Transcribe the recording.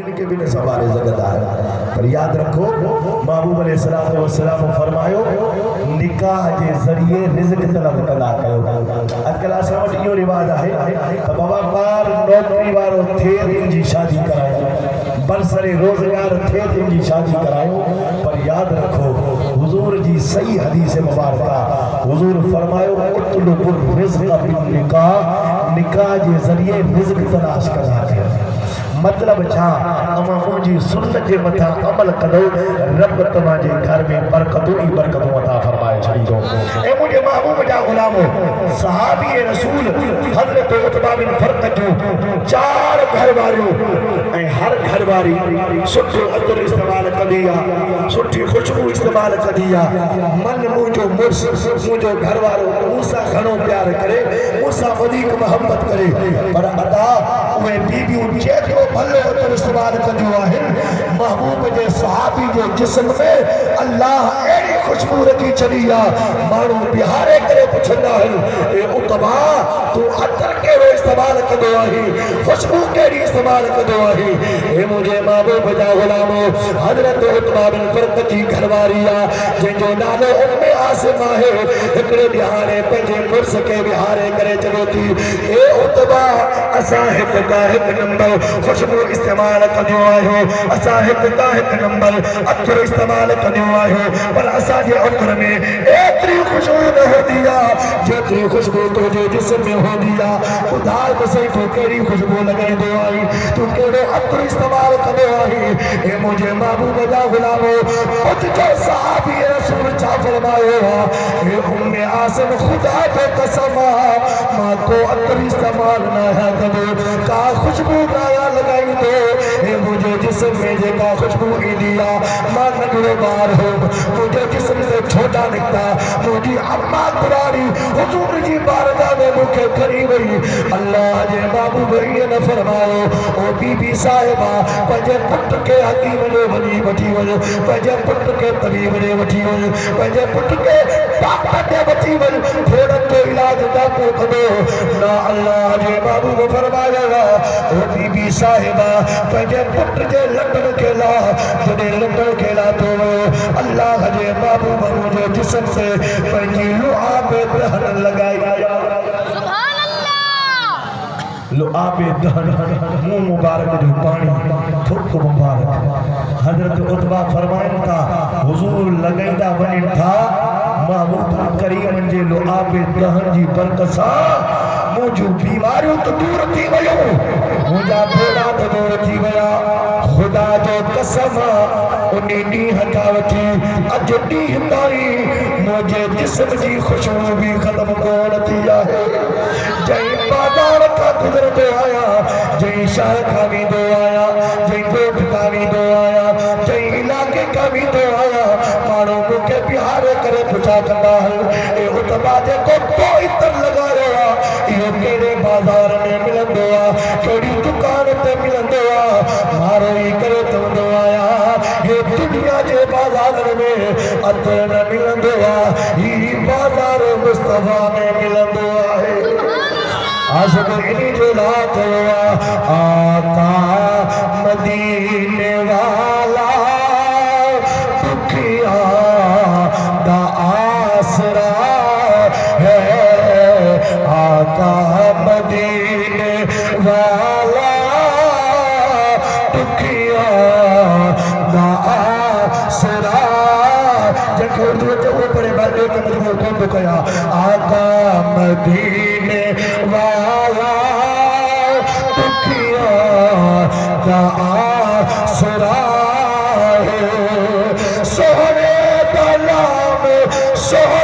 इनके बिन सवारे जगदार। पर याद रखो महबूब अलैहिस्सलाम फरमायो निकाह के जरिए रिज़्क तलब कदा कयो। अॼुकल्ह असां वटि इहो रिवाज आहे त बाबा ॿार नौकरी वारो थिए तुंहिंजी शादी करायो, बरसरे रोज़गार थिए तुंहिंजी शादी करायो। पर याद रखो हुजूर जी सही हदीस मुबारका, हुजूर फरमायो उतलुबुर रिज़्क़ बिन निकाह, निकाह के जरिए रिज़्क तलाश कदा कयो। मतलब छा अमा मुंहिंजी सुन्नत जे मथां अमल कदो, रब तव्हांजे घर में बरकतूं ई बरकतूं अता फरमाए छॾींदो। ऐं मुंहिंजे महबूब जा गुलामो सहाबी रसूल हज़रत उतबा बिन फरक़ जूं 4 घर वारियूं ऐं हर घर वारी सुठो अदर इस्तेमाल कंदी आहे, सुठी खुशबू इस्तेमाल कंदी आहे। मन मुंहिंजो मुर्स मुंहिंजो घर वारो मूंसां घणो प्यार करे, मूंसां वधीक मोहब्बत करे, पर अदा उहे बीबियूं जेतिरो भलो अदर इस्तेमाल कंदियूं आहिनि। महबूब जे सहाबी जे जिस्म में अल्लाह अहिड़ी खुशबू रखी छॾी आहे, माण्हू बिहारे करे पुछंदा आहिनि ए उतबा तूं अदर कहिड़ो इस्तेमाल कंदो आहीं, खुशबू कहिड़ी इस्तेमाल कंदो आहीं। हे मुंहिंजे महबूब जा गुलामो हज़रत उतबा बिन फरक़ जी घरवारी आहे जंहिंजो नालो उम्मे आसिम आहे। हिकिड़े ॾिहाड़े पंहिंजे मुर्स खे विहारे करे चवे थी ए उतबा असां हिकु का हिकु नंबर खुशबू इस्तेमाल कंदियूं आहियूं, असां हिकु का हिकु नंबर अतर इस्तेमाल कंदियूं आहियूं, पर असांजे अतर में एतिरी खुशबू न हूंदी आहे जेतिरी खुशबू तुंहिंजे जिस्म में हूंदी आहे। ॿुधाए त सही तूं कहिड़ी खुशबू लॻाईंदो आहीं, तूं कहिड़ो अतर इस्तेमाल कंदो आहीं। हे मुंहिंजे महबूब जा गुलामो उथजो सहाबी रसूल छा फरमायो आहे, हे उम्मे आसिम खुदा जो कसम मां को अतर इस्तेमाल न आहियां कंदो, का खुशबू न आहियां लॻाईंदो। हे मुंहिंजे जिस्म में जेका खुशबू ईंदी आहे मां नंढड़ो ॿार हो, मुंहिंजे जिस्म से छोटा निकिता, मुंहिंजी अम्मा पुराणी हुजूर जी बारगाह में मूंखे खणी वई। अल्लाह जे महबूब ईअं न फरमायो ओ बीबी साहिबा पंहिंजे पुट खे हकीम ॾे वञी वठी वञ, पंहिंजे पुट खे तबीब ॾे वठी वञ, पंहिंजे पुट खे डॉक्टर ॾे वठी वञ, थोड़न जो इलाज डॉक्टर कंदो न। अल्लाह जे महबूब फरमायो ओ बीबी साहिबा पंहिंजे पुट जे लंडन खे ला, जॾहिं लंडन खे लाथो वियो अल्लाह जे महबूब मुंहिंजे जिस्म से पंहिंजी लुआबे दहन लॻाई। लुआबे दहन मुंह मुबारक जो पानी थुक मुबारक। हज़रत उतबा फरमाइनि था हुजूर लॻाईंदा वञनि था महबूब करीम जे लुआबे दहन जी बरकत सां मुंहिंजूं बीमारियूं त दूर थी वियूं, मुंहिंजा फोड़ा त दूर थी विया। खुदा जो कसम उन ॾींहं खां वठी अॼु ॾींहं ताईं मुंहिंजे जिस्म जी खुशबू बि ख़त्म कोन थी आहे। जंहिं बाज़ार खां गुज़रंदो आहियां, जंहिं शहर खां वेंदो आहियां, जंहिं ॻोठ खां वेंदो आहियां, जंहिं इलाइक़े खां वेंदो आहियां, माण्हू मूंखे बिहारे करे पुछा कंदा आहिनि ए उतबा जेको तो इतर लॻायो आहे इहो कहिड़े बाज़ार में मिलंदो आहे, कहिड़ी दुकान ते मिलंदो आहे। मारो ई करे चवंदो आहियां हे दुनिया जे बाज़ार में अतर न मिलंदो आहे, ही बाज़ार मुस्तफा में मिलंदो आहे। आशिक़ इन्ही जो ला कयो आहे आका मदीने वाला दुखिया दा आसरा है, आका मदीने वाला दुखिया दा आसरा। जंहिंखे उर्दू जो पढ़े बाबे के मजबूर कोन थो कया। आका मदीने वाला दुखिया दा आसरा है, सोहरे दा नाम सोहरे